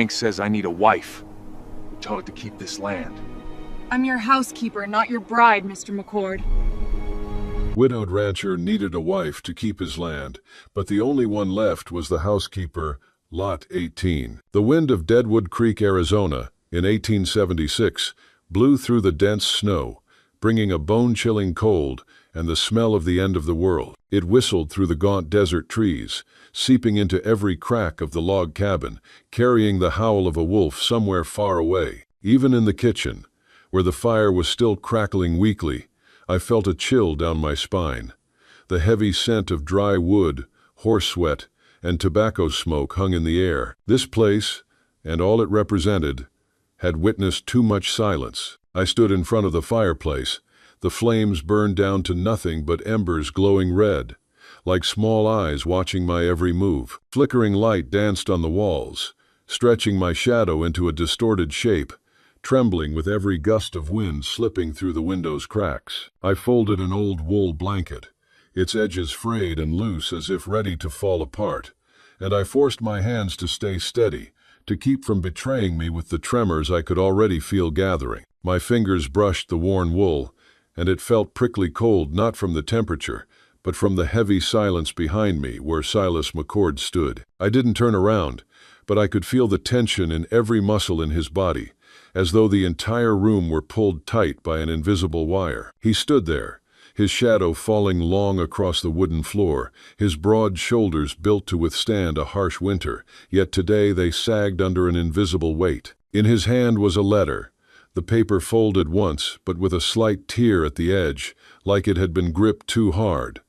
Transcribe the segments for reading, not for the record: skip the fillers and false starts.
bank says I need a wife. Tell her to keep this land. I'm your housekeeper, not your bride, Mr. McCord. Widowed rancher needed a wife to keep his land, but the only one left was the housekeeper, Lot 18. The wind of Deadwood Creek, Arizona, in 1876, blew through the dense snow, bringing a bone-chilling cold and the smell of the end of the world. It whistled through the gaunt desert trees, seeping into every crack of the log cabin, carrying the howl of a wolf somewhere far away. Even in the kitchen, where the fire was still crackling weakly, I felt a chill down my spine. The heavy scent of dry wood, horse sweat, and tobacco smoke hung in the air. This place, and all it represented, had witnessed too much silence. I stood in front of the fireplace. The flames burned down to nothing but embers glowing red, like small eyes watching my every move. Flickering light danced on the walls, stretching my shadow into a distorted shape, trembling with every gust of wind slipping through the window's cracks. I folded an old wool blanket, its edges frayed and loose as if ready to fall apart, and I forced my hands to stay steady, to keep from betraying me with the tremors I could already feel gathering. My fingers brushed the worn wool, and it felt prickly cold not from the temperature, but from the heavy silence behind me where Silas McCord stood. I didn't turn around, but I could feel the tension in every muscle in his body, as though the entire room were pulled tight by an invisible wire. He stood there, his shadow falling long across the wooden floor, his broad shoulders built to withstand a harsh winter, yet today they sagged under an invisible weight. In his hand was a letter, the paper folded once, but with a slight tear at the edge, like it had been gripped too hard.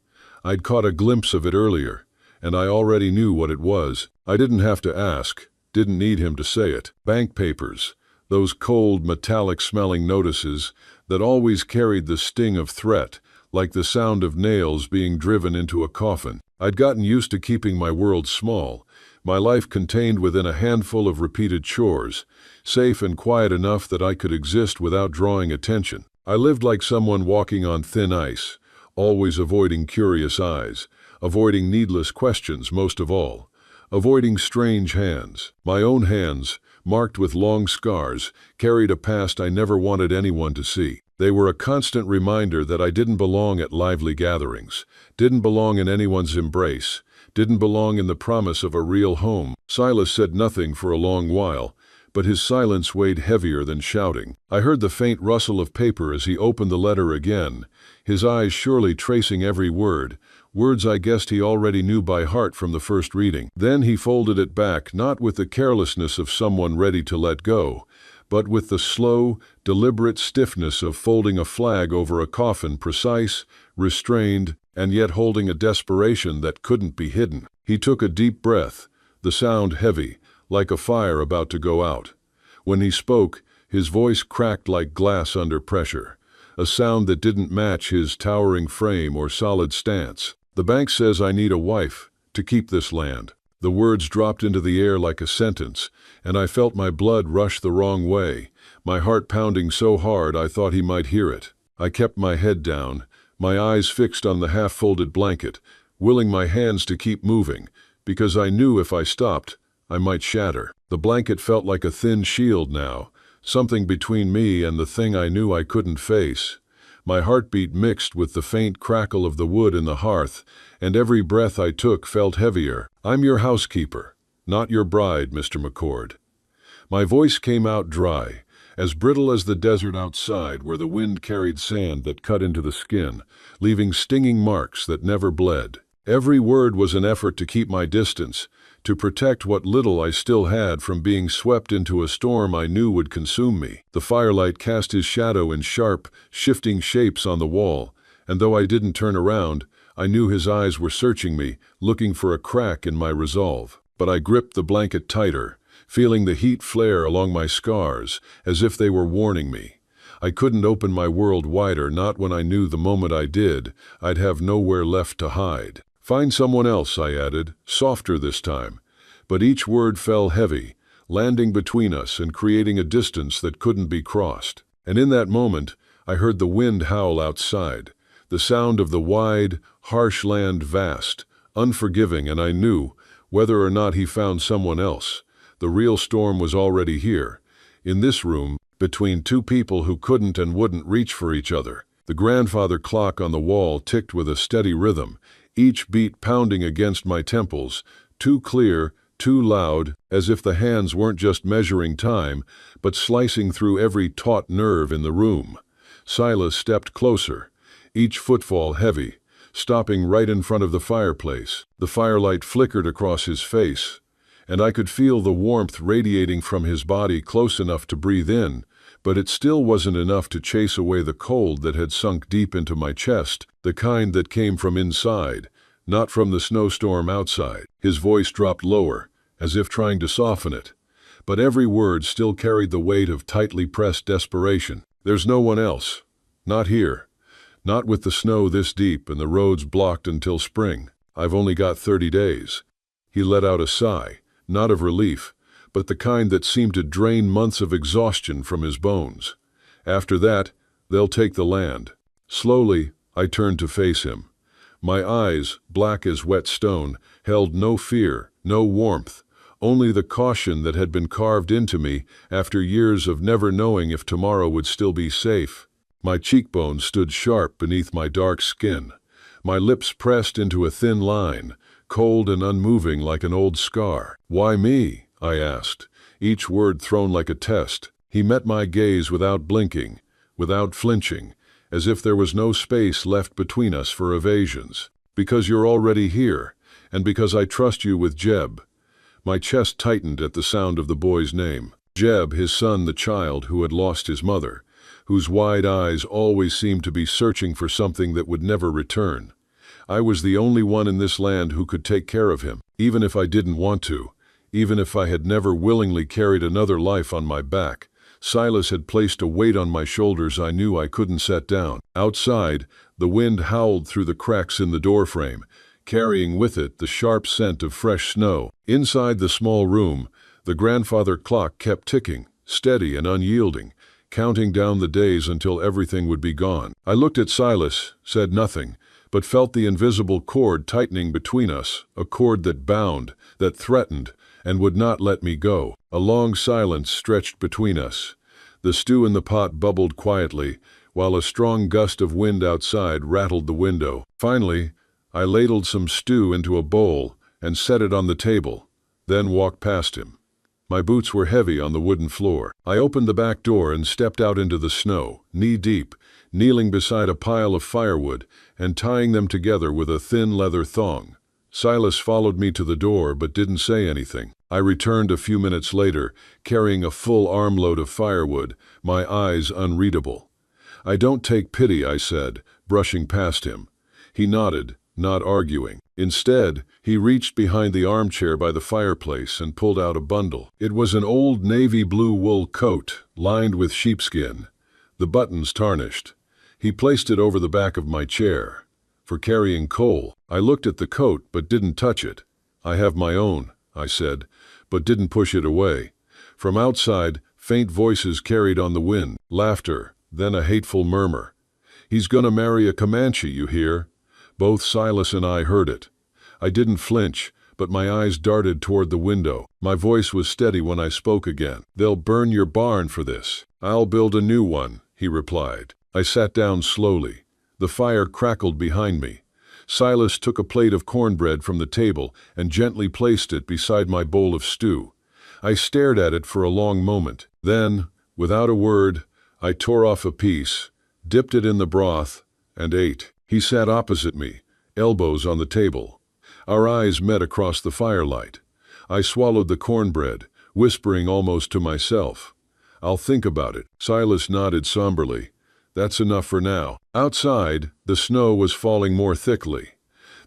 I'd caught a glimpse of it earlier, and I already knew what it was. I didn't have to ask, didn't need him to say it. Bank papers, those cold, metallic-smelling notices that always carried the sting of threat, like the sound of nails being driven into a coffin. I'd gotten used to keeping my world small, my life contained within a handful of repeated chores, safe and quiet enough that I could exist without drawing attention. I lived like someone walking on thin ice, always avoiding curious eyes, avoiding needless questions most of all, avoiding strange hands. My own hands, marked with long scars, carried a past I never wanted anyone to see. They were a constant reminder that I didn't belong at lively gatherings, didn't belong in anyone's embrace, didn't belong in the promise of a real home. Silas said nothing for a long while, but his silence weighed heavier than shouting. I heard the faint rustle of paper as he opened the letter again, his eyes surely tracing every word, words I guessed he already knew by heart from the first reading. Then he folded it back, not with the carelessness of someone ready to let go, but with the slow, deliberate stiffness of folding a flag over a coffin, precise, restrained, and yet holding a desperation that couldn't be hidden. He took a deep breath, the sound heavy, like a fire about to go out. When he spoke, his voice cracked like glass under pressure, a sound that didn't match his towering frame or solid stance. The bank says I need a wife to keep this land. The words dropped into the air like a sentence, and I felt my blood rush the wrong way, my heart pounding so hard I thought he might hear it. I kept my head down, my eyes fixed on the half-folded blanket, willing my hands to keep moving, because I knew if I stopped, I might shatter. The blanket felt like a thin shield now, something between me and the thing I knew I couldn't face. My heartbeat mixed with the faint crackle of the wood in the hearth, and every breath I took felt heavier. I'm your housekeeper, not your bride, Mr. McCord. My voice came out dry, as brittle as the desert outside where the wind carried sand that cut into the skin, leaving stinging marks that never bled. Every word was an effort to keep my distance, to protect what little I still had from being swept into a storm I knew would consume me. The firelight cast his shadow in sharp, shifting shapes on the wall, and though I didn't turn around, I knew his eyes were searching me, looking for a crack in my resolve. But I gripped the blanket tighter, feeling the heat flare along my scars, as if they were warning me. I couldn't open my world wider, not when I knew the moment I did, I'd have nowhere left to hide. Find someone else, I added, softer this time. But each word fell heavy, landing between us and creating a distance that couldn't be crossed. And in that moment, I heard the wind howl outside, the sound of the wide, harsh land vast, unforgiving, and I knew, whether or not he found someone else, The real storm was already here, in this room, between two people who couldn't and wouldn't reach for each other. The grandfather clock on the wall ticked with a steady rhythm, each beat pounding against my temples, too clear, too loud, as if the hands weren't just measuring time, but slicing through every taut nerve in the room. Silas stepped closer, each footfall heavy, stopping right in front of the fireplace. The firelight flickered across his face, and I could feel the warmth radiating from his body close enough to breathe in, but it still wasn't enough to chase away the cold that had sunk deep into my chest, the kind that came from inside, not from the snowstorm outside. His voice dropped lower, as if trying to soften it, but every word still carried the weight of tightly pressed desperation. "There's no one else. Not here. Not with the snow this deep and the roads blocked until spring. I've only got 30 days. He let out a sigh, not of relief, but the kind that seemed to drain months of exhaustion from his bones. After that, they'll take the land. Slowly, I turned to face him. My eyes, black as wet stone, held no fear, no warmth, only the caution that had been carved into me after years of never knowing if tomorrow would still be safe. My cheekbones stood sharp beneath my dark skin, my lips pressed into a thin line, cold and unmoving like an old scar. "Why me?" I asked, each word thrown like a test. He met my gaze without blinking, without flinching, as if there was no space left between us for evasions. "Because you're already here, and because I trust you with Jeb." My chest tightened at the sound of the boy's name. Jeb, his son, the child who had lost his mother, whose wide eyes always seemed to be searching for something that would never return. I was the only one in this land who could take care of him, even if I didn't want to, even if I had never willingly carried another life on my back. Silas had placed a weight on my shoulders I knew I couldn't set down. Outside, the wind howled through the cracks in the doorframe, carrying with it the sharp scent of fresh snow. Inside the small room, the grandfather clock kept ticking, steady and unyielding, counting down the days until everything would be gone. I looked at Silas, said nothing, but felt the invisible cord tightening between us, a cord that bound, that threatened, and would not let me go. A long silence stretched between us. The stew in the pot bubbled quietly, while a strong gust of wind outside rattled the window. Finally, I ladled some stew into a bowl and set it on the table, then walked past him. My boots were heavy on the wooden floor. I opened the back door and stepped out into the snow, knee-deep, kneeling beside a pile of firewood and tying them together with a thin leather thong. Silas followed me to the door but didn't say anything. I returned a few minutes later, carrying a full armload of firewood, my eyes unreadable. "I don't take pity," I said, brushing past him. He nodded, not arguing. Instead, he reached behind the armchair by the fireplace and pulled out a bundle. It was an old navy blue wool coat, lined with sheepskin, the buttons tarnished. He placed it over the back of my chair. "For carrying coal." I looked at the coat but didn't touch it. "I have my own," I said, but didn't push it away. From outside, faint voices carried on the wind, laughter, then a hateful murmur. "He's gonna marry a Comanche, you hear?" Both Silas and I heard it. I didn't flinch, but my eyes darted toward the window. My voice was steady when I spoke again. "They'll burn your barn for this." "I'll build a new one," he replied. I sat down slowly. The fire crackled behind me. Silas took a plate of cornbread from the table and gently placed it beside my bowl of stew. I stared at it for a long moment. Then, without a word, I tore off a piece, dipped it in the broth, and ate. He sat opposite me, elbows on the table. Our eyes met across the firelight. I swallowed the cornbread, whispering almost to myself, "I'll think about it." Silas nodded somberly. "That's enough for now." Outside, the snow was falling more thickly.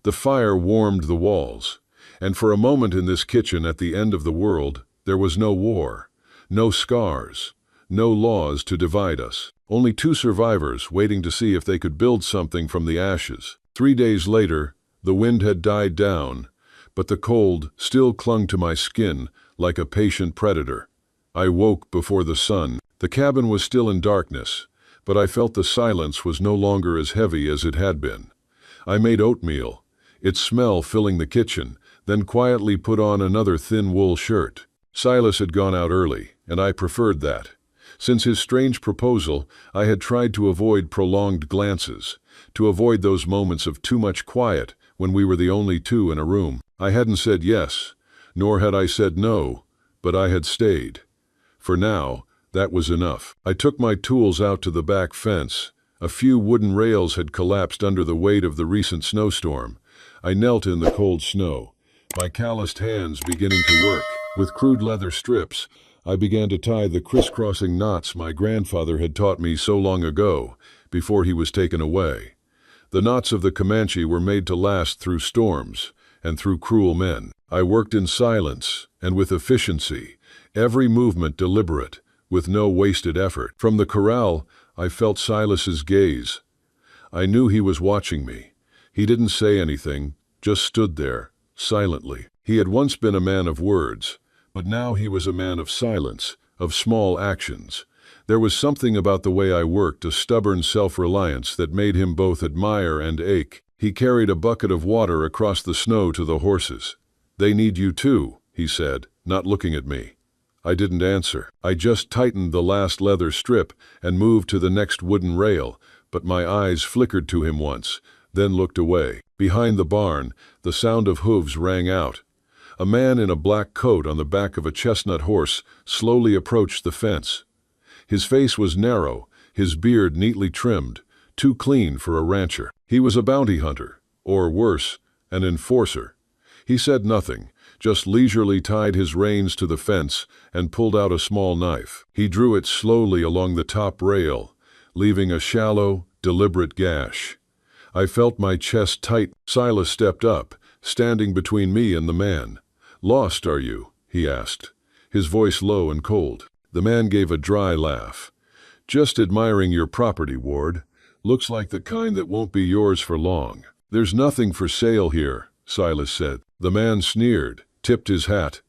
The fire warmed the walls, and for a moment in this kitchen at the end of the world, there was no war, no scars, no laws to divide us. Only two survivors waiting to see if they could build something from the ashes. 3 days later, the wind had died down, but the cold still clung to my skin like a patient predator. I woke before the sun. The cabin was still in darkness, but I felt the silence was no longer as heavy as it had been. I made oatmeal, its smell filling the kitchen, then quietly put on another thin wool shirt. Silas had gone out early, and I preferred that. Since his strange proposal, I had tried to avoid prolonged glances, to avoid those moments of too much quiet when we were the only two in a room. I hadn't said yes, nor had I said no, but I had stayed. For now, that was enough. I took my tools out to the back fence. A few wooden rails had collapsed under the weight of the recent snowstorm. I knelt in the cold snow, my calloused hands beginning to work. With crude leather strips, I began to tie the crisscrossing knots my grandfather had taught me so long ago, before he was taken away. The knots of the Comanche were made to last through storms and through cruel men. I worked in silence and with efficiency, every movement deliberate, with no wasted effort. From the corral, I felt Silas's gaze. I knew he was watching me. He didn't say anything, just stood there, silently. He had once been a man of words, but now he was a man of silence, of small actions. There was something about the way I worked, a stubborn self-reliance that made him both admire and ache. He carried a bucket of water across the snow to the horses. "They need you too," he said, not looking at me. I didn't answer. I just tightened the last leather strip and moved to the next wooden rail, but my eyes flickered to him once, then looked away. Behind the barn, the sound of hooves rang out. A man in a black coat on the back of a chestnut horse slowly approached the fence. His face was narrow, his beard neatly trimmed, too clean for a rancher. He was a bounty hunter, or worse, an enforcer. He said nothing, just leisurely tied his reins to the fence and pulled out a small knife. He drew it slowly along the top rail, leaving a shallow, deliberate gash. I felt my chest tighten. Silas stepped up, standing between me and the man. "Lost, are you?" he asked, his voice low and cold. The man gave a dry laugh. "Just admiring your property, Ward. Looks like the kind that won't be yours for long." "There's nothing for sale here," Silas said. The man sneered, tipped his hat,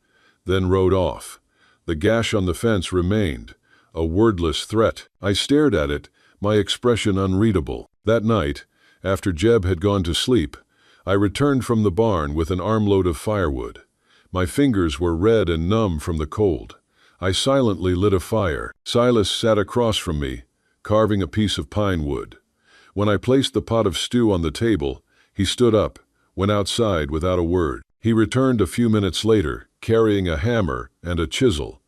then rode off. The gash on the fence remained, a wordless threat. I stared at it, my expression unreadable. That night, after Jeb had gone to sleep, I returned from the barn with an armload of firewood. My fingers were red and numb from the cold. I silently lit a fire. Silas sat across from me, carving a piece of pine wood. When I placed the pot of stew on the table, he stood up, went outside without a word. He returned a few minutes later, carrying a hammer and a chisel.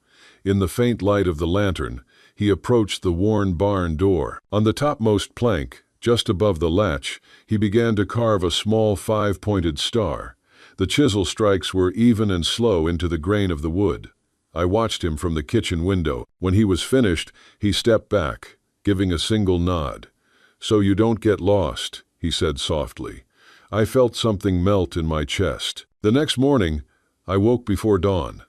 In the faint light of the lantern, he approached the worn barn door. On the topmost plank, just above the latch, he began to carve a small 5-pointed star. The chisel strikes were even and slow into the grain of the wood. I watched him from the kitchen window. When he was finished, he stepped back, giving a single nod. "So you don't get lost," he said softly. I felt something melt in my chest. The next morning, I woke before dawn.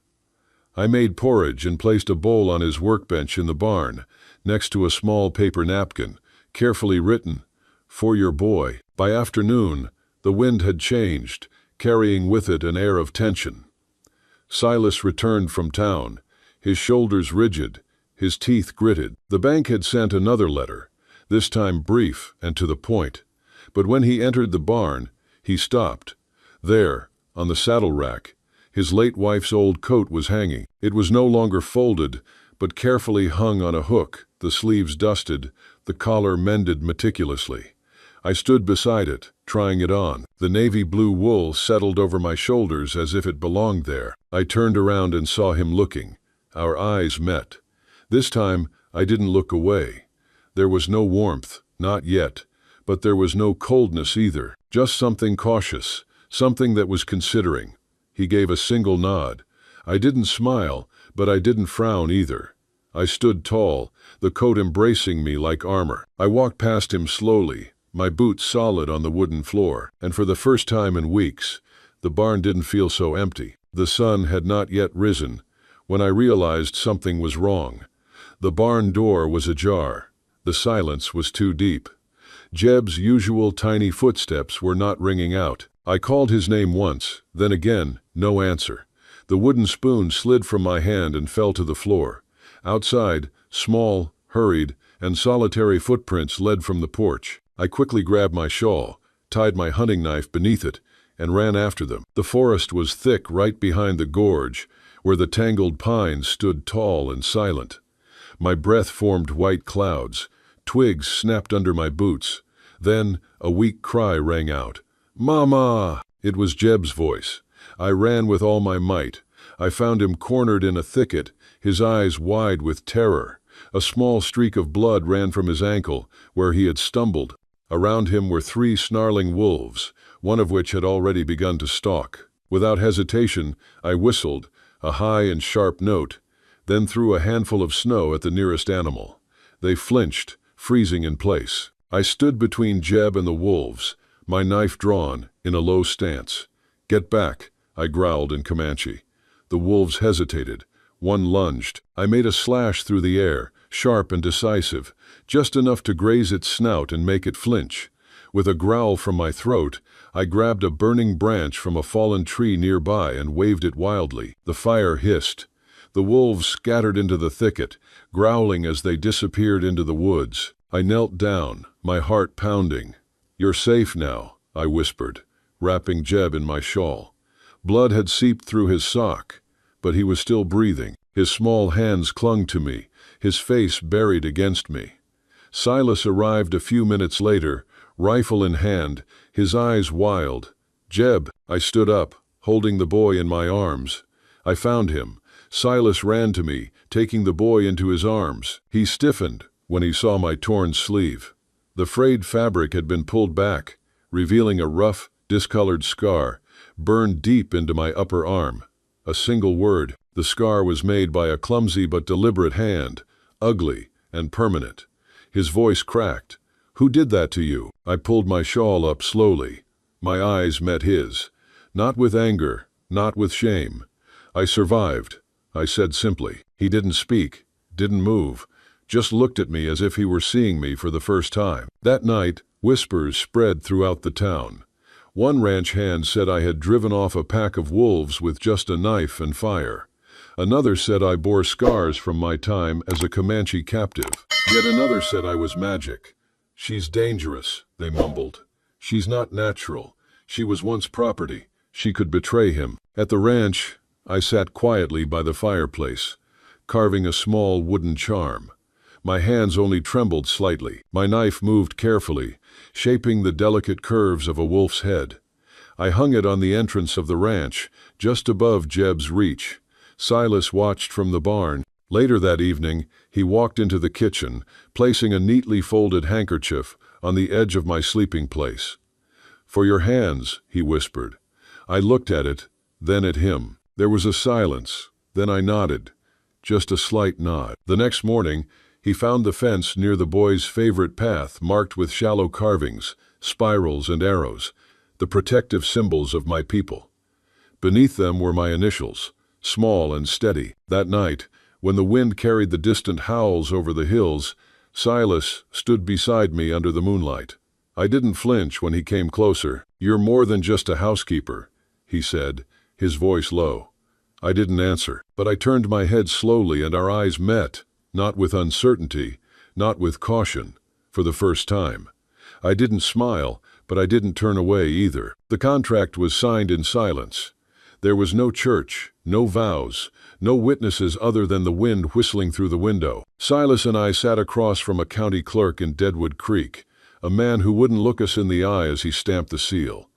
I made porridge and placed a bowl on his workbench in the barn, next to a small paper napkin, carefully written, "For your boy." By afternoon, the wind had changed, carrying with it an air of tension. Silas returned from town, his shoulders rigid, his teeth gritted. The bank had sent another letter, this time brief and to the point. But when he entered the barn, he stopped. There, on the saddle rack, his late wife's old coat was hanging. It was no longer folded, but carefully hung on a hook, the sleeves dusted, the collar mended meticulously. I stood beside it, trying it on. The navy blue wool settled over my shoulders as if it belonged there. I turned around and saw him looking. Our eyes met. This time, I didn't look away. There was no warmth, not yet, but there was no coldness either, just something cautious, something that was considering. He gave a single nod. I didn't smile, but I didn't frown either. I stood tall, the coat embracing me like armor. I walked past him slowly, my boots solid on the wooden floor, and for the first time in weeks, the barn didn't feel so empty. The sun had not yet risen when I realized something was wrong. The barn door was ajar. The silence was too deep. Jeb's usual tiny footsteps were not ringing out. I called his name once, then again, no answer. The wooden spoon slid from my hand and fell to the floor. Outside, small, hurried, and solitary footprints led from the porch. I quickly grabbed my shawl, tied my hunting knife beneath it, and ran after them. The forest was thick right behind the gorge, where where the tangled pines stood tall and silent. My breath formed white clouds. Twigs snapped under my boots. Then a weak cry rang out. "Mama!" It was Jeb's voice. I ran with all my might. I found him cornered in a thicket, his eyes wide with terror. A small streak of blood ran from his ankle, where he had stumbled. Around him were 3 snarling wolves, one of which had already begun to stalk. Without hesitation, I whistled, a high and sharp note, then threw a handful of snow at the nearest animal. They flinched, freezing in place. I stood between Jeb and the wolves, my knife drawn, in a low stance. "Get back," I growled in Comanche. The wolves hesitated. One lunged. I made a slash through the air, sharp and decisive, just enough to graze its snout and make it flinch. With a growl from my throat, I grabbed a burning branch from a fallen tree nearby and waved it wildly. The fire hissed. The wolves scattered into the thicket, growling as they disappeared into the woods. I knelt down, my heart pounding. "You're safe now," I whispered, wrapping Jeb in my shawl. Blood had seeped through his sock, but he was still breathing. His small hands clung to me, his face buried against me. Silas arrived a few minutes later, rifle in hand, his eyes wild. "Jeb," I stood up, holding the boy in my arms. I found him. Silas ran to me, taking the boy into his arms. He stiffened when he saw my torn sleeve. The frayed fabric had been pulled back, revealing a rough, discolored scar, burned deep into my upper arm. A single word. The scar was made by a clumsy but deliberate hand, ugly and permanent. His voice cracked. "Who did that to you?" I pulled my shawl up slowly. My eyes met his. Not with anger, not with shame. "I survived," I said simply. He didn't speak, didn't move, just looked at me as if he were seeing me for the first time. That night, whispers spread throughout the town. One ranch hand said I had driven off a pack of wolves with just a knife and fire. Another said I bore scars from my time as a Comanche captive. Yet another said I was magic. "She's dangerous," they mumbled. "She's not natural. She was once property. She could betray him." At the ranch, I sat quietly by the fireplace, carving a small wooden charm. My hands only trembled slightly. My knife moved carefully, shaping the delicate curves of a wolf's head. I hung it on the entrance of the ranch, just above Jeb's reach. Silas watched from the barn. Later that evening, he walked into the kitchen, placing a neatly folded handkerchief on the edge of my sleeping place. "For your hands," he whispered. I looked at it, then at him. There was a silence. Then I nodded. Just a slight nod. The next morning, he found the fence near the boy's favorite path marked with shallow carvings, spirals and arrows, the protective symbols of my people. Beneath them were my initials, small and steady. That night, when the wind carried the distant howls over the hills, Silas stood beside me under the moonlight. I didn't flinch when he came closer. "You're more than just a housekeeper," he said, his voice low. I didn't answer, but I turned my head slowly and our eyes met, not with uncertainty, not with caution, for the first time. I didn't smile, but I didn't turn away either. The contract was signed in silence. There was no church, no vows, no witnesses other than the wind whistling through the window. Silas and I sat across from a county clerk in Deadwood Creek, a man who wouldn't look us in the eye as he stamped the seal.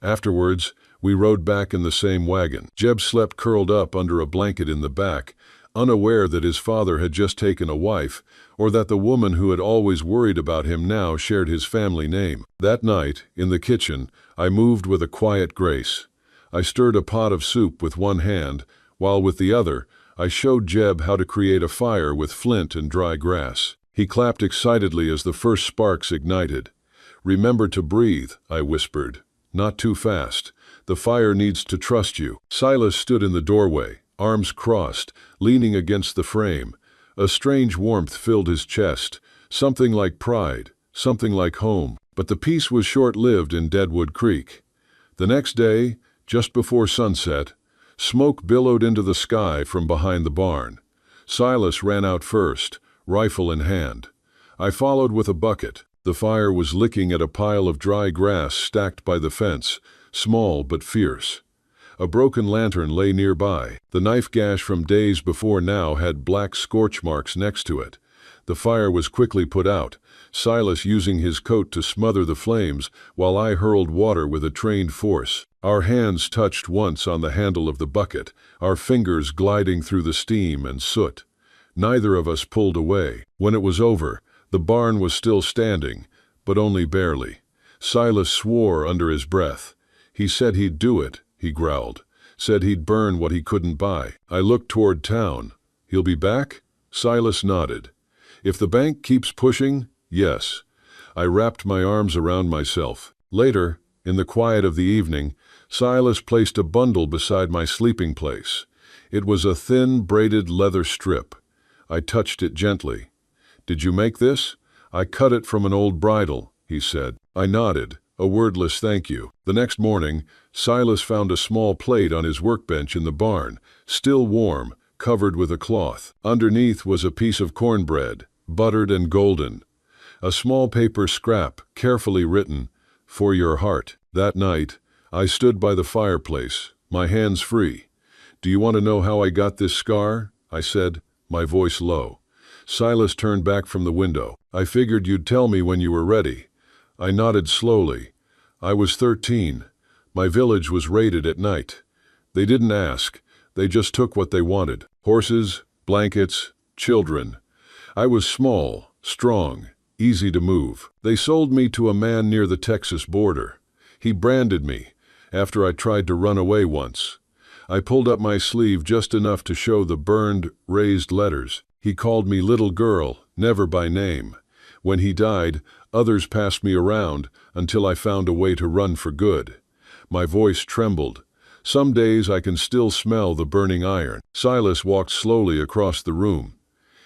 Afterwards, we rode back in the same wagon. Jeb slept curled up under a blanket in the back, unaware that his father had just taken a wife, or that the woman who had always worried about him now shared his family name. That night, in the kitchen, I moved with a quiet grace. I stirred a pot of soup with one hand, while with the other, I showed Jeb how to create a fire with flint and dry grass. He clapped excitedly as the first sparks ignited. "Remember to breathe," I whispered. "Not too fast. The fire needs to trust you." Silas stood in the doorway, arms crossed, leaning against the frame. A strange warmth filled his chest, something like pride, something like home. But the peace was short-lived in Deadwood Creek. The next day, just before sunset, smoke billowed into the sky from behind the barn. Silas ran out first, rifle in hand. I followed with a bucket. The fire was licking at a pile of dry grass stacked by the fence, small but fierce. A broken lantern lay nearby. The knife gash from days before now had black scorch marks next to it. The fire was quickly put out, Silas using his coat to smother the flames while I hurled water with a trained force. Our hands touched once on the handle of the bucket, our fingers gliding through the steam and soot. Neither of us pulled away. When it was over, the barn was still standing, but only barely. Silas swore under his breath. He said he'd do it, he growled. Said he'd burn what he couldn't buy. I looked toward town. He'll be back? Silas nodded. If the bank keeps pushing, yes. I wrapped my arms around myself. Later, in the quiet of the evening, Silas placed a bundle beside my sleeping place. It was a thin, braided leather strip. I touched it gently. "Did you make this?" "I cut it from an old bridle," he said. I nodded, a wordless thank you. The next morning, Silas found a small plate on his workbench in the barn, still warm, covered with a cloth. Underneath was a piece of cornbread, buttered and golden. A small paper scrap, carefully written, "For your heart." That night, I stood by the fireplace, my hands free. "Do you want to know how I got this scar?" I said, my voice low. Silas turned back from the window. "I figured you'd tell me when you were ready." I nodded slowly. "I was 13. My village was raided at night. They didn't ask. They just took what they wanted. Horses, blankets, children. I was small, strong, easy to move. They sold me to a man near the Texas border. He branded me, after I tried to run away once. I pulled up my sleeve just enough to show the burned, raised letters. He called me little girl, never by name. When he died, others passed me around until I found a way to run for good." My voice trembled. Some days I can still smell the burning iron. Silas walked slowly across the room.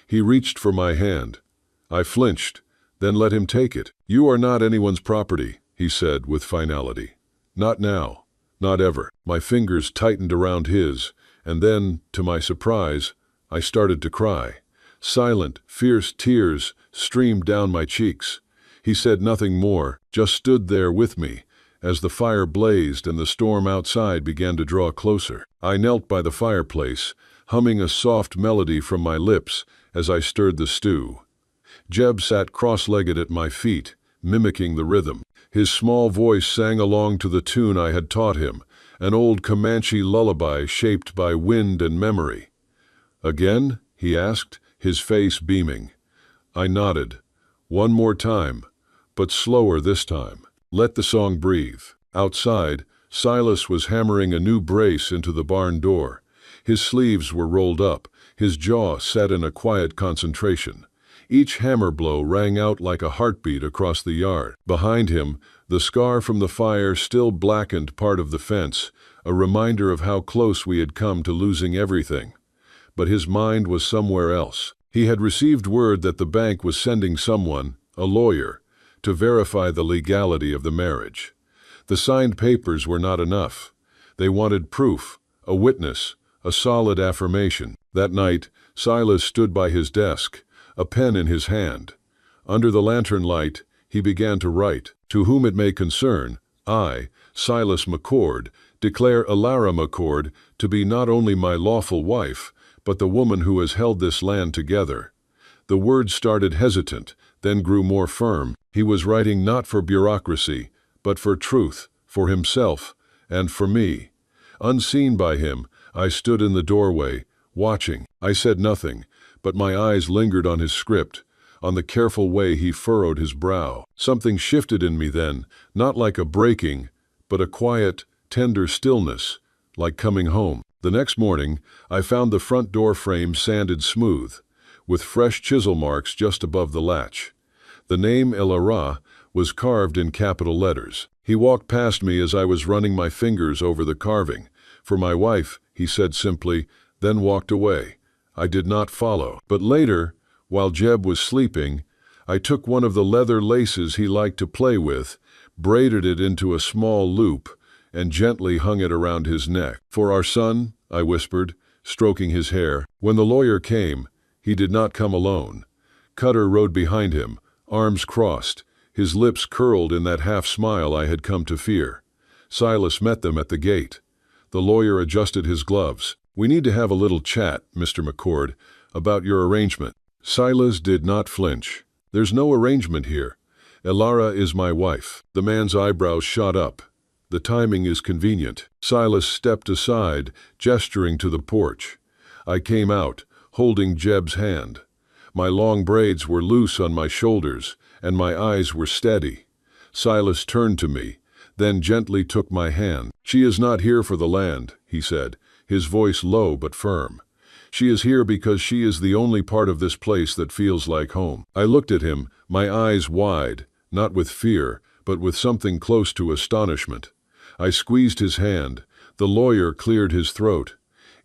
He reached for my hand. I flinched, then let him take it. "You are not anyone's property," he said with finality. "Not now. Not ever." My fingers tightened around his, and then, to my surprise, I started to cry. Silent, fierce tears streamed down my cheeks. He said nothing more, just stood there with me, as the fire blazed and the storm outside began to draw closer. I knelt by the fireplace, humming a soft melody from my lips as I stirred the stew. Jeb sat cross-legged at my feet, mimicking the rhythm. His small voice sang along to the tune I had taught him, an old Comanche lullaby shaped by wind and memory. "Again?" he asked, his face beaming. I nodded. "One more time, but slower this time." Let the song breathe. Outside, Silas was hammering a new brace into the barn door. His sleeves were rolled up, his jaw set in a quiet concentration. Each hammer blow rang out like a heartbeat across the yard. Behind him, the scar from the fire still blackened part of the fence, a reminder of how close we had come to losing everything. But his mind was somewhere else. He had received word that the bank was sending someone, a lawyer, to verify the legality of the marriage. The signed papers were not enough. They wanted proof, a witness, a solid affirmation. That night, Silas stood by his desk, a pen in his hand. Under the lantern light, he began to write. "To whom it may concern, I, Silas McCord, declare Alara McCord to be not only my lawful wife, but the woman who has held this land together." The words started hesitant, then grew more firm. He was writing not for bureaucracy, but for truth, for himself, and for me. Unseen by him, I stood in the doorway, watching. I said nothing, but my eyes lingered on his script, on the careful way he furrowed his brow. Something shifted in me then, not like a breaking, but a quiet, tender stillness, like coming home. The next morning, I found the front door frame sanded smooth, with fresh chisel marks just above the latch. The name El-Ara was carved in capital letters. He walked past me as I was running my fingers over the carving. "For my wife," he said simply, then walked away. I did not follow. But later, while Jeb was sleeping, I took one of the leather laces he liked to play with, braided it into a small loop, and gently hung it around his neck. "For our son," I whispered, stroking his hair. When the lawyer came, he did not come alone. Cutter rode behind him, arms crossed, his lips curled in that half-smile I had come to fear. Silas met them at the gate. The lawyer adjusted his gloves. "We need to have a little chat, Mr. McCord, about your arrangement." Silas did not flinch. "There's no arrangement here. Elara is my wife." The man's eyebrows shot up. "The timing is convenient." Silas stepped aside, gesturing to the porch. I came out, holding Jeb's hand. My long braids were loose on my shoulders, and my eyes were steady. Silas turned to me, then gently took my hand. "She is not here for the land," he said, his voice low but firm. "She is here because she is the only part of this place that feels like home." I looked at him, my eyes wide, not with fear, but with something close to astonishment. I squeezed his hand. The lawyer cleared his throat.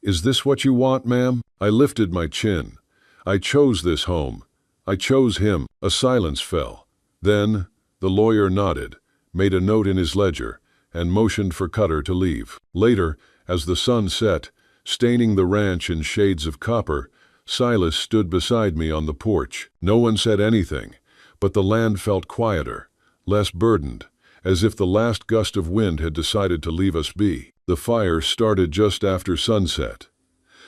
"Is this what you want, ma'am?" I lifted my chin. "I chose this home. I chose him." A silence fell. Then the lawyer nodded, made a note in his ledger, and motioned for Cutter to leave. Later, as the sun set, staining the ranch in shades of copper, Silas stood beside me on the porch. No one said anything, but the land felt quieter, less burdened, as if the last gust of wind had decided to leave us be. The fire started just after sunset.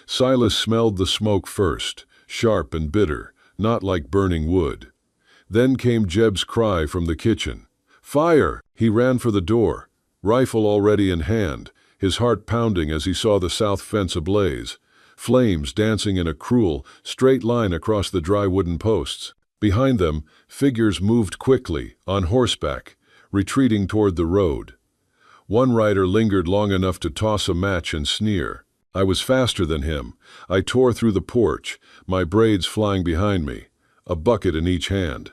Silas smelled the smoke first, sharp and bitter, not like burning wood. Then came Jeb's cry from the kitchen. "Fire!" He ran for the door, rifle already in hand, his heart pounding as he saw the south fence ablaze, flames dancing in a cruel, straight line across the dry wooden posts. Behind them, figures moved quickly, on horseback, retreating toward the road. One rider lingered long enough to toss a match and sneer. I was faster than him. I tore through the porch, my braids flying behind me, a bucket in each hand.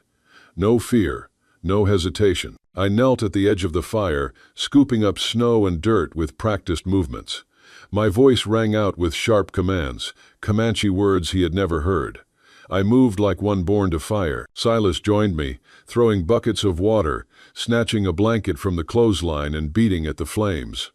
No fear, no hesitation. I knelt at the edge of the fire, scooping up snow and dirt with practiced movements. My voice rang out with sharp commands, Comanche words he had never heard. I moved like one born to fire. Silas joined me, throwing buckets of water, snatching a blanket from the clothesline and beating at the flames.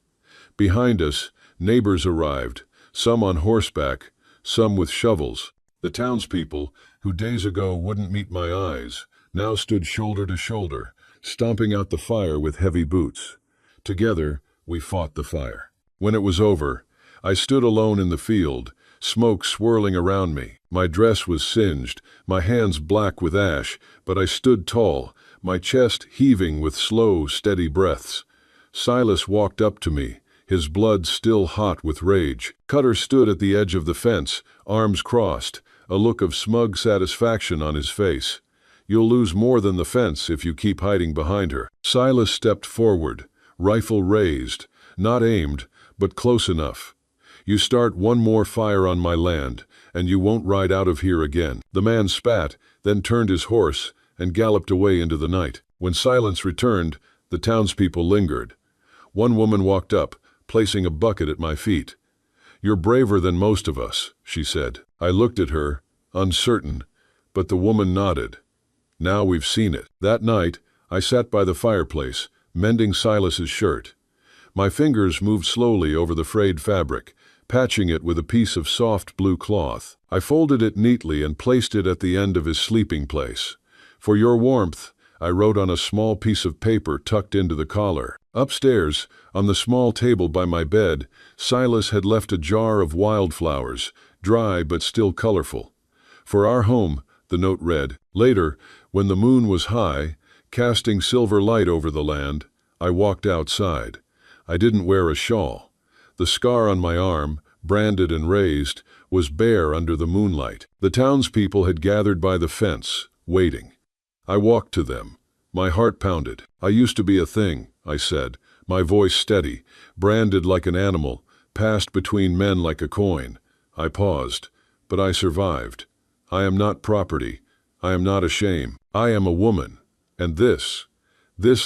Behind us, neighbors arrived, some on horseback, some with shovels. The townspeople, who days ago wouldn't meet my eyes, now stood shoulder to shoulder, stomping out the fire with heavy boots. Together, we fought the fire. When it was over, I stood alone in the field, smoke swirling around me. My dress was singed, my hands black with ash, but I stood tall, my chest heaving with slow, steady breaths. Silas walked up to me, his blood still hot with rage. Cutter stood at the edge of the fence, arms crossed, a look of smug satisfaction on his face. "You'll lose more than the fence if you keep hiding behind her." Silas stepped forward, rifle raised, not aimed, but close enough. "You start one more fire on my land, and you won't ride out of here again." The man spat, then turned his horse and galloped away into the night. When silence returned, the townspeople lingered. One woman walked up, placing a bucket at my feet. "You're braver than most of us," she said. I looked at her, uncertain, but the woman nodded. "Now we've seen it." That night, I sat by the fireplace, mending Silas's shirt. My fingers moved slowly over the frayed fabric, patching it with a piece of soft blue cloth. I folded it neatly and placed it at the end of his sleeping place. "For your warmth," I wrote on a small piece of paper tucked into the collar. Upstairs, on the small table by my bed, Silas had left a jar of wildflowers, dry but still colorful. "For our home," the note read. Later, when the moon was high, casting silver light over the land, I walked outside. I didn't wear a shawl. The scar on my arm, branded and raised, was bare under the moonlight. The townspeople had gathered by the fence, waiting. I walked to them. My heart pounded. "I used to be a thing," I said, my voice steady, branded like an animal, passed between men like a coin. I paused, but I survived. I am not property. I am not a shame. I am a woman. And this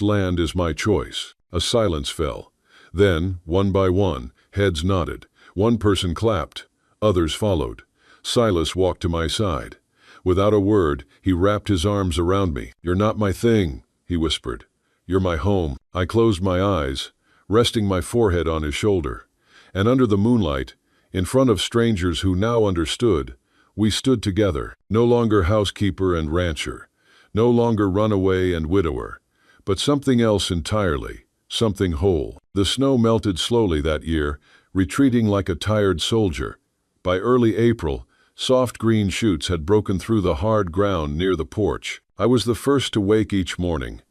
land is my choice. A silence fell. Then, one by one, heads nodded. One person clapped. Others followed. Silas walked to my side. Without a word, he wrapped his arms around me. "You're not my thing," he whispered. "You're my home." I closed my eyes, resting my forehead on his shoulder. And under the moonlight, in front of strangers who now understood, we stood together, no longer housekeeper and rancher, no longer runaway and widower, but something else entirely, something whole. The snow melted slowly that year, retreating like a tired soldier. By early April, soft green shoots had broken through the hard ground near the porch. I was the first to wake each morning,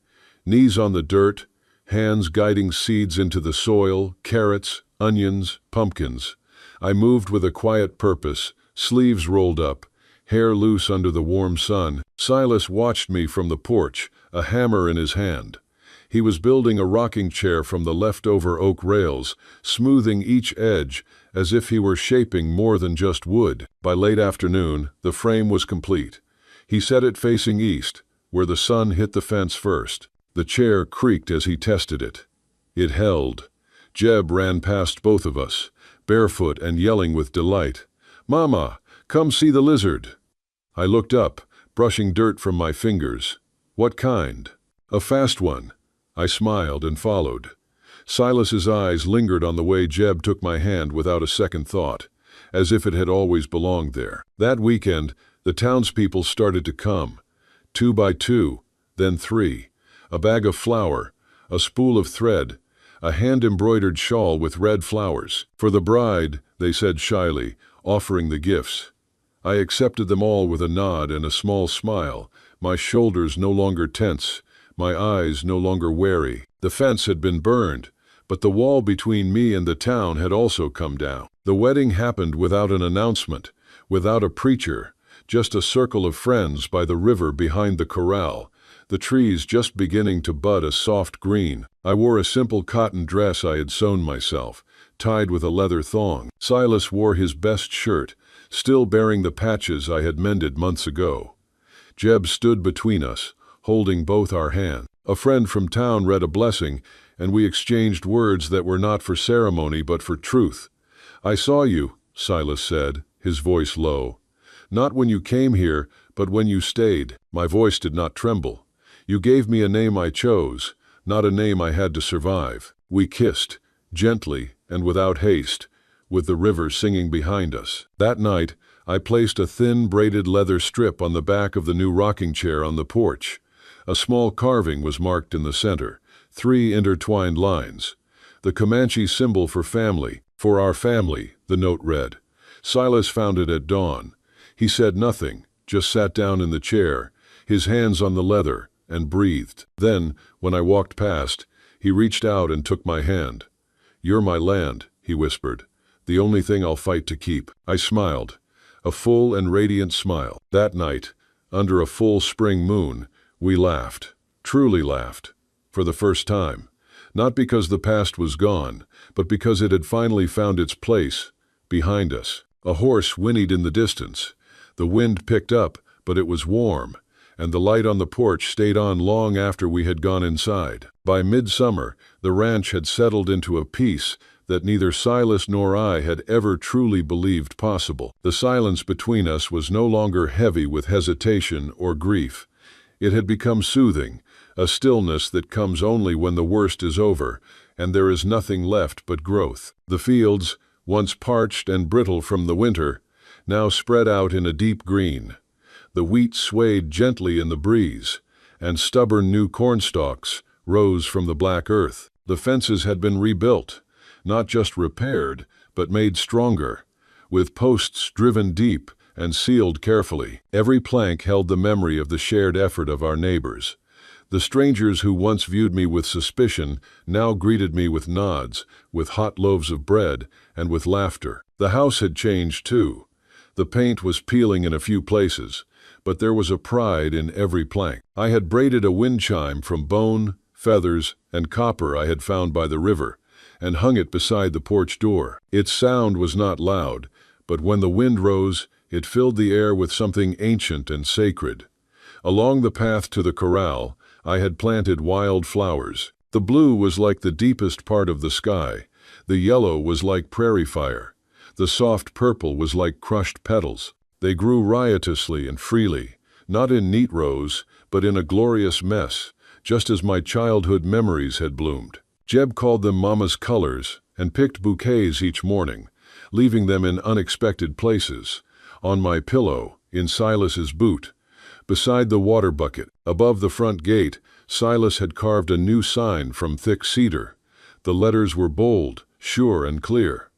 knees on the dirt, hands guiding seeds into the soil, carrots, onions, pumpkins. I moved with a quiet purpose, sleeves rolled up, hair loose under the warm sun. Silas watched me from the porch, a hammer in his hand. He was building a rocking chair from the leftover oak rails, smoothing each edge as if he were shaping more than just wood. By late afternoon, the frame was complete. He set it facing east, where the sun hit the fence first. The chair creaked as he tested it. It held. Jeb ran past both of us, barefoot and yelling with delight. "Mama, come see the lizard." I looked up, brushing dirt from my fingers. "What kind?" "A fast one." I smiled and followed. Silas's eyes lingered on the way Jeb took my hand without a second thought, as if it had always belonged there. That weekend, the townspeople started to come. 2 by 2, then 3. A bag of flour, a spool of thread, a hand-embroidered shawl with red flowers. "For the bride," they said shyly, offering the gifts. I accepted them all with a nod and a small smile, my shoulders no longer tense, my eyes no longer wary. The fence had been burned, but the wall between me and the town had also come down. The wedding happened without an announcement, without a preacher, just a circle of friends by the river behind the corral, the trees just beginning to bud a soft green. I wore a simple cotton dress I had sewn myself, tied with a leather thong. Silas wore his best shirt, still bearing the patches I had mended months ago. Jeb stood between us, holding both our hands. A friend from town read a blessing, and we exchanged words that were not for ceremony but for truth. "I saw you," Silas said, his voice low. "Not when you came here, but when you stayed." My voice did not tremble. "You gave me a name I chose, not a name I had to survive." We kissed, gently and without haste, with the river singing behind us. That night, I placed a thin braided leather strip on the back of the new rocking chair on the porch. A small carving was marked in the center, 3 intertwined lines. "The Comanche symbol for family, for our family," the note read. Silas found it at dawn. He said nothing, just sat down in the chair, his hands on the leather, and breathed. Then, when I walked past, he reached out and took my hand. "You're my land," he whispered, "the only thing I'll fight to keep." I smiled, a full and radiant smile. That night, under a full spring moon, we laughed, truly laughed, for the first time. Not because the past was gone, but because it had finally found its place, behind us. A horse whinnied in the distance. The wind picked up, but it was warm, and the light on the porch stayed on long after we had gone inside. By midsummer, the ranch had settled into a peace that neither Silas nor I had ever truly believed possible. The silence between us was no longer heavy with hesitation or grief. It had become soothing, a stillness that comes only when the worst is over, and there is nothing left but growth. The fields, once parched and brittle from the winter, now spread out in a deep green. The wheat swayed gently in the breeze, and stubborn new cornstalks rose from the black earth. The fences had been rebuilt, not just repaired, but made stronger, with posts driven deep and sealed carefully. Every plank held the memory of the shared effort of our neighbors. The strangers who once viewed me with suspicion now greeted me with nods, with hot loaves of bread, and with laughter. The house had changed too. The paint was peeling in a few places, but there was a pride in every plank. I had braided a wind chime from bone, feathers, and copper I had found by the river, and hung it beside the porch door. Its sound was not loud, but when the wind rose, it filled the air with something ancient and sacred. Along the path to the corral, I had planted wild flowers. The blue was like the deepest part of the sky. The yellow was like prairie fire. The soft purple was like crushed petals. They grew riotously and freely, not in neat rows, but in a glorious mess, just as my childhood memories had bloomed. Jeb called them Mama's colors and picked bouquets each morning, leaving them in unexpected places. On my pillow, in Silas's boot, beside the water bucket, above the front gate, Silas had carved a new sign from thick cedar. The letters were bold, sure and clear.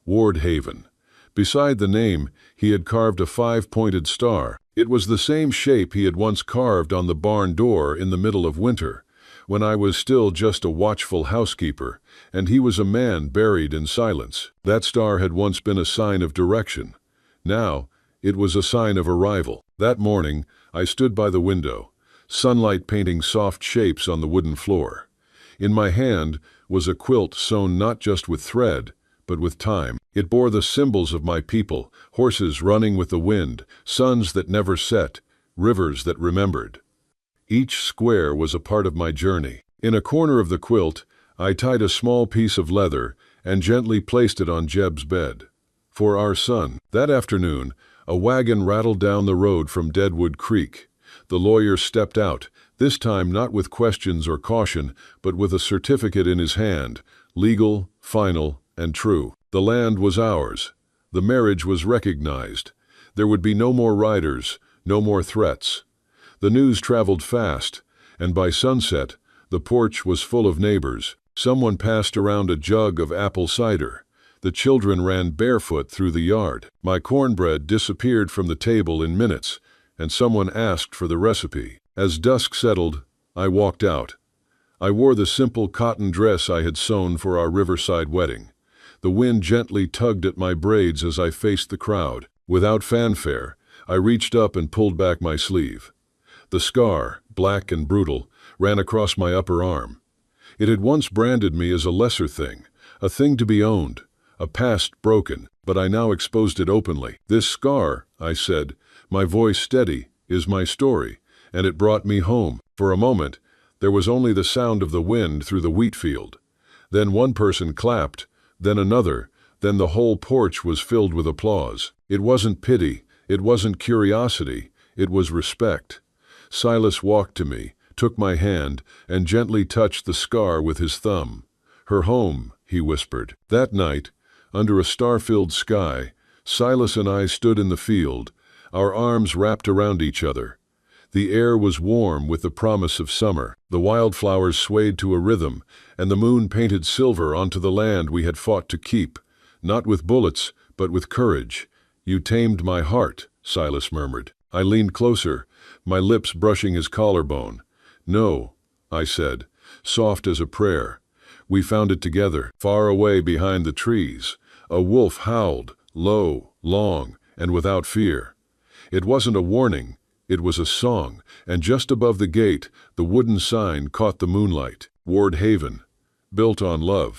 Ward Haven. Beside the name, he had carved a 5-pointed star. It was the same shape he had once carved on the barn door in the middle of winter, when I was still just a watchful housekeeper, and he was a man buried in silence. That star had once been a sign of direction. Now, it was a sign of arrival. That morning, I stood by the window, sunlight painting soft shapes on the wooden floor. In my hand was a quilt sewn not just with thread, but with time. It bore the symbols of my people, horses running with the wind, suns that never set, rivers that remembered. Each square was a part of my journey. In a corner of the quilt, I tied a small piece of leather and gently placed it on Jeb's bed. For our son. That afternoon, a wagon rattled down the road from Deadwood Creek. The lawyer stepped out, this time not with questions or caution, but with a certificate in his hand, legal, final, and true. The land was ours. The marriage was recognized. There would be no more riders, no more threats. The news traveled fast, and by sunset, the porch was full of neighbors. Someone passed around a jug of apple cider. The children ran barefoot through the yard. My cornbread disappeared from the table in minutes, and someone asked for the recipe. As dusk settled, I walked out. I wore the simple cotton dress I had sewn for our riverside wedding. The wind gently tugged at my braids as I faced the crowd. Without fanfare, I reached up and pulled back my sleeve. The scar, black and brutal, ran across my upper arm. It had once branded me as a lesser thing, a thing to be owned, a past broken, but I now exposed it openly. This scar, I said, my voice steady, is my story, and it brought me home. For a moment, there was only the sound of the wind through the wheat field. Then one person clapped, then another, then the whole porch was filled with applause. It wasn't pity, it wasn't curiosity, it was respect. Silas walked to me, took my hand, and gently touched the scar with his thumb. Her home, he whispered. That night, under a star-filled sky, Silas and I stood in the field, our arms wrapped around each other. The air was warm with the promise of summer. The wildflowers swayed to a rhythm, and the moon painted silver onto the land we had fought to keep, not with bullets, but with courage. You tamed my heart, Silas murmured. I leaned closer, my lips brushing his collarbone. No, I said, soft as a prayer. We found it together, far away behind the trees. A wolf howled, low, long, and without fear. It wasn't a warning, it was a song, and just above the gate, the wooden sign caught the moonlight. Ward Haven, built on love.